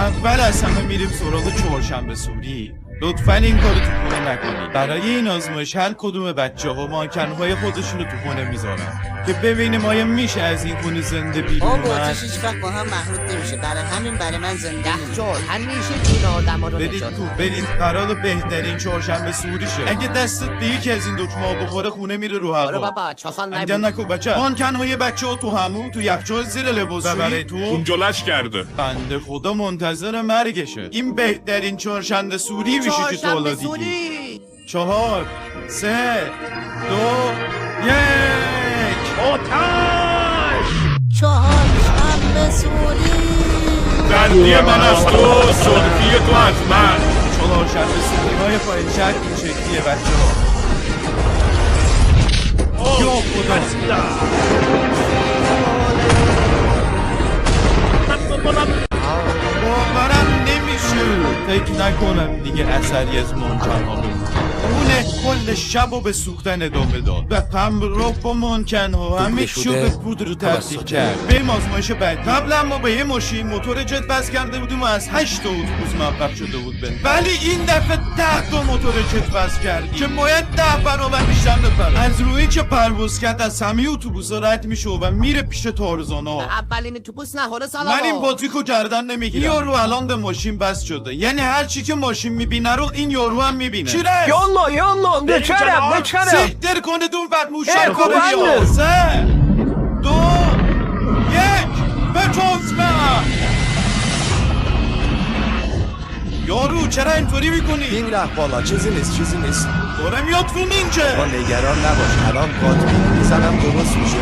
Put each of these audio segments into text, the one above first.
اول از همه میریم سراغ چهارشنبه سوری. لطفاً این کارو تو خونه نکنید. برای این آزمایش هر کدوم بچه‌ها مانکن‌های خودشون رو تو خونه میذارن که ببینیم آیا میشه از این خونه زنده بیرون آب اومد. آتیش هیچ وقت با هم مخلوط نمیشه، برای همین برای من زنده یخچال همیشه جون آدم رو برید نجات تو میده. برید قرار بهترین چهارشنبه سوری شه. اگه دستت به یکی از این دکمه‌ها بخوره خونه میره رو آره هوا. بابا چاسان انجام نبود. نکن بچه. مانکن‌های بچه‌ها تو همون تو یخچال زیر لباس ببره تو. اون جلش کرده. بنده خدا منتظر مرگشه. این بهترین چهارشنبه سوری میشه که تو حالا دیدی. 4 3 2 1 آتش! چهارشنبه سوری. بندی من از تو، سلفی تو از من. چهارشنبه سوری های پایین شرک این شکلیه بچه ها. یا خدا باورم نمیشه. فکر نکنم دیگه اثری از منکن ها بمونه. اونه کل شب و به سوختن ادامه داد و پنبراب با منکن ها همه چیو به پودر رو تبدیل کرد. بریم آزمایش بعد. قبلا ما به یه ماشین موتور جت بس کرده بودیم و از 8 تا اتوبوس موفق شده بود بن. ولی این دفعه 10 تا موتور جت بس کردیم که باید 10 برابر بیشتر بپره. از روی که پرواز کرد از همه اتوبوسا رد میشه و میره پیش تارزانا. اولین اتوبوس نخوره سلام. من این باتریکو گردن نمیگیرم. یارو الان به ماشین بس شده، یعنی هر چی که ماشین میبینه رو این یارو هم میبینه. چیره؟ یالا بچرم سیدر کنه دون بعد موشن خب بله. 3 2 1 بچوز من. یارو چرا اینطوری میکنی؟ این رفت بالا، چیزی نیست. داره میاد تو اینجا. با نگران نباش، الان قاطی میزنم درست میشه.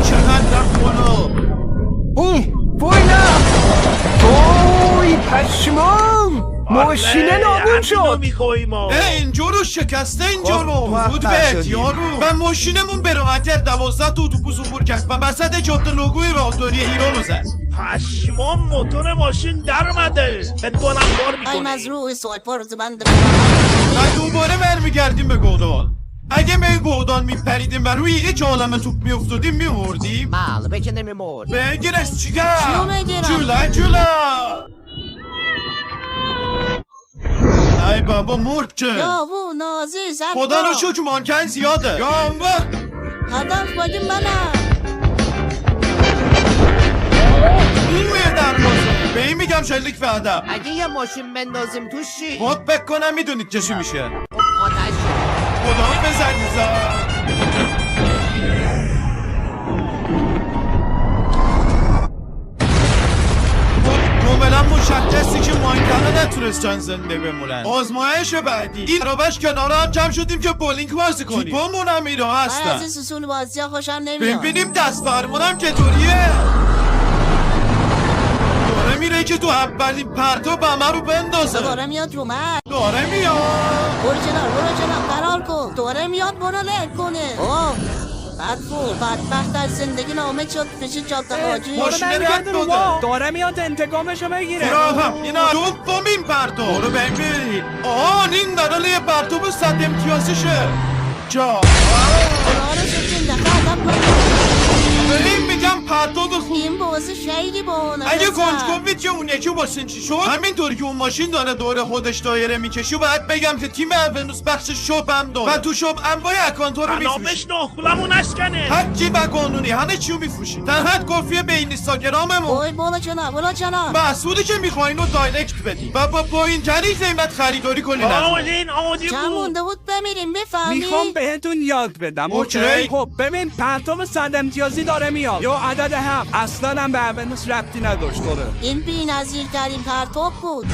چقدر رفت بالا. وای پشمام، ماشینه نابود شد. اینجا رو شکسته اینجا رو بود بدتر بهت شدی. یارو. و ماشینمون به راحتی 12 تا اتوبوس عبور کرد و وسط جاده لوگوی راهداری ایران رو زد. پشمان موتور ماشین در اومده. به دونم بار ای میکنه. مزروع سوال پرز بند. و دوباره برمیگردیم به گودان. اگه به گودان میپریدیم و روی هیچ عالم توپ میافتادیم میمردیم. بله بگه نمیمرد. بگیرش چیگر. چیو بگیرم؟ جولا ای بابا مرد که. یاوو نازی زد. خدا رو شکر مانکن زیاده. یا وقت هدف باگه منم. این در مازه به این میگم شلیک و هدف. اگه یه ماشین بندازیم توش چی؟ خود بکنم میدونید چشی میشه. آتش. خدا بزنیزم. کاملا مشخصی که مانکنه نتونستن زنده بمونن. آزمایش بعدی این روش کنار هم جمع شدیم که بولینگ بازی کنیم. تیپامون هم ایره من از هستن. این سسول بازی ها خوشم نمیاد. ببینیم دست فرمونم چطوریه. داره میره که تو اولین پرتاب همه رو بندازه. داره میاد رو من. داره میاد. برو جناب قرار کن. داره میاد برو لک کنه. اوه بدفور بدبخت از زندگی نامه شد پیش جاده حاجی. ماشین رد داده. داره میاد انتقامشو بگیره. فراهم اینا دومین پرتاب. برو ببین. این داره لیه پرتاب 100 امتیازشه. جا قرار شد این دفعه عدم ببین میگم پرتاب خوب. این بازی شیدی بانه. اگه کنجکوید که اون یکی واسه چی شد همینطوری که اون ماشین داره دور خودش دایره میکشه و باید بگم که تیم اونوس بخش شوب هم داره و تو شوب انواع اکانتا رو میفروشه. نامش ناخولمو نشکنه. هرچی و قانونی همه چیو میفروشی. در حد کافیه به این اینستاگراممون اوی برو جناب محصولی که میخواین رو دایرکت بدی و با پایین‌ترین قیمت خریداری کنین از ما. عادی چند بود. مونده بود بمیریم بفهمی. میخوام بهتون یاد بدم. اوکی. خب ببین پرتاب 100 امتیازی داره میاد یا عدد 7 اصلا هم به اونوس ربطی نداشت. داره این بی نظیر ترین پرتاب بود.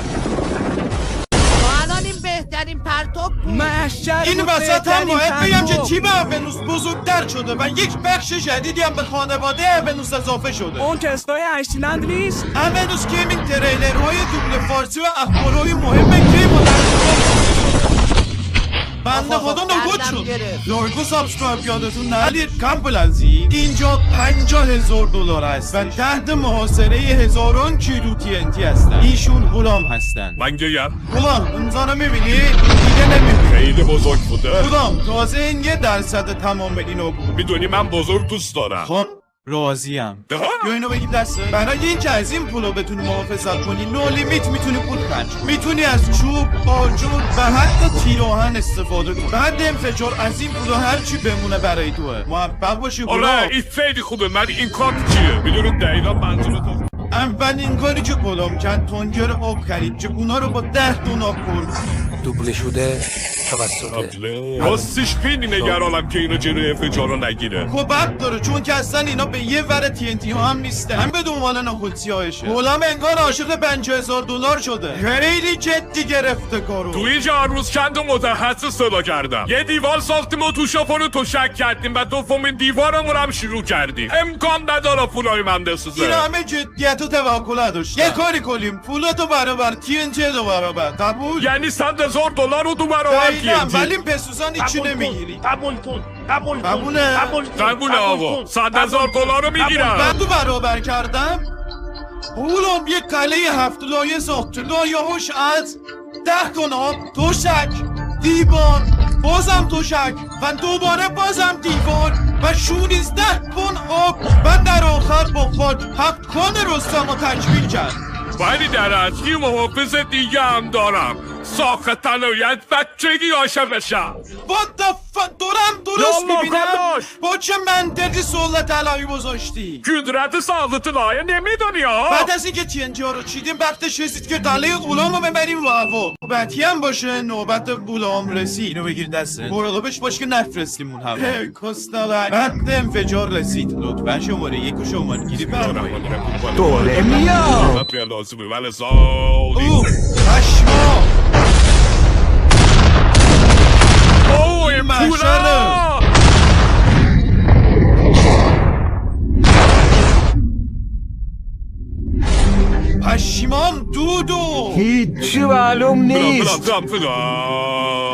الان این بهترین پرتاب بود. محشر این بود وسط هم بهترین باید بگم که پرتاب. تیم اونوس بزرگتر شده و یک بخش جدیدی هم به خانواده اونوس اضافه شده. اون تستای 8 سیلندر نیست. اونوس گیمینگ تریلرهای دوبله فارسی و اخبارهای مهم گیم و بنده خدا نگوت دردم شد. گرفت. لایک و سابسکرایب یادتون نرید. کمپلنزی اینجا $50,000 هست و تحت محاصره هزاران کیلو TNT هستن. ایشون غلام هستن. من گیم. غلام امضا رو میبینی؟ دیگه نمیبینی. خیلی بزرگ بوده. غلام تازه این 1% تمام اینو بود. میدونی من بزرگ دوست دارم. خب راضیم ده؟ یا اینو بگید دسته برای اینکه از این پولو بتونی محافظت کنی نو لیمیت میتونی پول خرج کنی. میتونی از چوب آجر و حتی تیر آهن استفاده کنی. بعد انفجار از این پولو هرچی بمونه برای توه. موفق باشی آره غلام. این خیلی خوبه. من این کارت چیه؟ میدونید دقیقا منظورتون. اولین کاری که غلام کرد تنگر آب خرید که اونا رو با 10 دونار پر دوبله شده توسط راستش خیلی نگرانم که اینو جلوی انفجار رو نگیره. خب بد داره چون که اصلا اینا به یه ور TNT ها هم نیسته هم به دنبال ناخودسی هایشه. غلام انگار عاشق 50,000 دلار شده. خیلی جدی گرفته کارو. تو اینجا هر روز چند تا متخصص صدا کردم. یه دیوار ساختیم و تو شاپونو تشک کردیم و دومین دیوارمون هم شروع کردیم. امکان نداره پولای من بسوزه. این همه جدیت و توکل نداشت. یه کاری کنیم پولاتو برابر TNT رو برابر قبول؟ یعنی 100,000 دلار رو تو برابر دقیقاً TNT. ولی پسوزان هیچی نمیگیری. قبوله قبول آقا 100,000 دلار رو میگیرم. من تو برابر کردم غلام یه قلعه 7 لایه ساخت. لایه‌هاش از 10 کناب تشک دیوار بازم تشک و دوباره بازم دیوار و 16 کن آب و در آخر با خاک 7 کن رستم رو تکمیل کرد. ولی در از یه محافظ دیگه هم دارم. ساخت تلویت بچگی عاشقشم. What the fuck دارم درست یا میبینم مکاناش. با چه منطقی سلط علایی گذاشتی. قدرت سازت لایه نمیدونی ها. بعد از اینکه TNT ها رو چیدیم وقتش رسید که قلعه غلام رو ببریم و هوا بعدی هم باشه نوبت غلام رسید. اینو بگیر دسته مراقبش باش که نفرستیم اون هوا. کستالک بعد انفجار رسید لطفا شماره 1 و شماره گیری برمایید. دوره میاد لازمه ولی زاودی. اوه پشما اوه این محشره. پولا. پشمام دودو هیچی معلوم نیست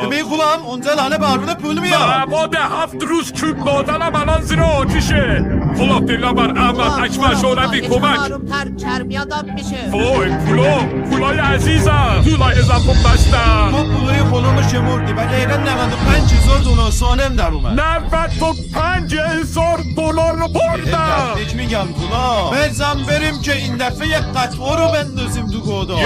ببین خوبم اونجا لانه بارون پول میاد. بعد 7 روز چوب دادنم الان زیر آتیشه. خلا دلبر احمد حکمه شوربی کمک. آرومتر چرمیات آب میشه. وای پولای عزیزم پولای اضافه بستم. ما پولای غلام رو شمردی و دقیقا 95,000 دلار سالم در اومد. 95,000 دلار رو بردم. دقیق میگم غلام بزن بریم که این دفعه یک قطعه رو بندازیم تو گودال.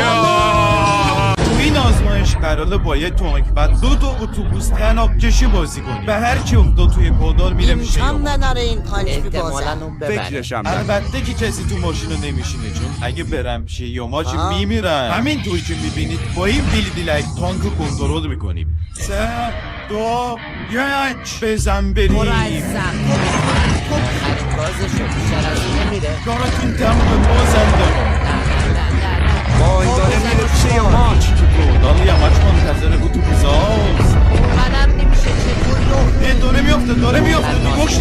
تو این آزمایش قراره با یه تانک و 2 تا اتوبوس تناب کشی بازی کنیم. به هر کی افتاد توی گودال میره میشه امکان نداره این تانک ببازه. احتمالاً اون ببره. فکرشم البته که کسی تو ماشین رو نمیشینه چون اگه برم شه یا ماچی میمیرن. همین توی که میبینید با این بیلیدیلک تانک رو کنترل میکنیم. 3 2 1 بزن بریم. برو عزیزم تو بازشو بیشتر از این نمیره. کارتون تمام بازم دارم. وای داره میره چه ماچ گودال یماچ منتظر اتوبوس هاست. منم نمیشه چطور داره میفته نگوش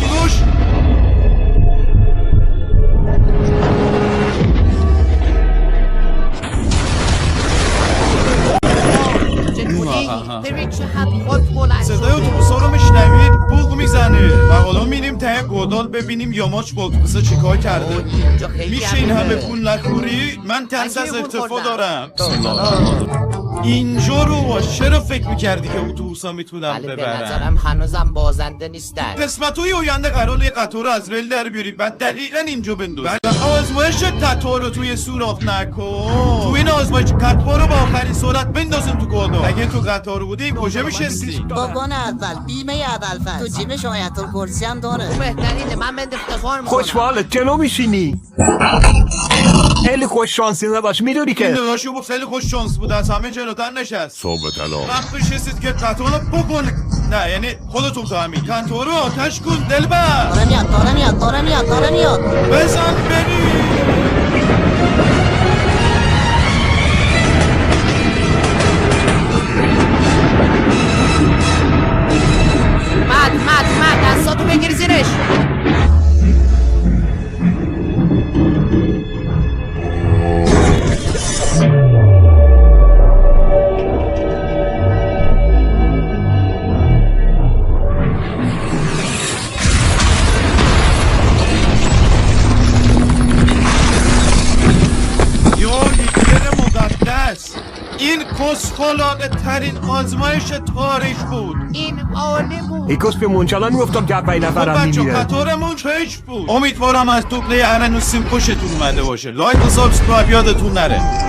چطوری؟ ببین چه حد خود بلند صدای اتوبوس ها رو میشنوید بوق میزنه و حالا میریم ته گودال ببینیم یاماچ با اتوبوس چیکار کرده. اینجا خیلی میشه این همه عمیقه. پول نخوری؟ من ترس از اگه ارتفاع بردم. دارم. اینجا رو چرا فکر میکردی که اتوبوس ها میتونم ولی به ببرن؟ نظرم هنوزم بازنده نیستن. قسمت های آینده قرار یه قطار رو از ریل در بیاری بعد دقیقا اینجا بنداز. آزمایش قطار رو توی سوراخ نکن. تو این آزمایش قطار رو با آخرین سرعت بندازیم تو گودال. اگه تو قطار بودیم کجا میشستی؟ واگن اول بیمه اول فصل تو جیبش آیت الکرسی هم داره. بهترینه من به افتخار میکنم. خوشحالت جلو میشینی خیلی خوش شانسی نداشت میدونی این که داداشو گفت خیلی خوش شانس بود از همه جلوتر نشست. صبح طلا. وقتش رسید که قطار رو بکن. نه یعنی خودتون فهمید. قطار رو آتش کن دلبر. داره میاد بزن بریم. مد دستاتو بگیر زیرش. این کسخلانه ترین آزمایش تاریخ بود. این عالی بود. ایکوس به منچالان میفتم که 5 نفر هم بچه میمیرن. قطارمون هیچ بود. امیدوارم از دوبله ارن و سیم خوشتون اومده باشه. لایک و سابسکرایب یادتون نره.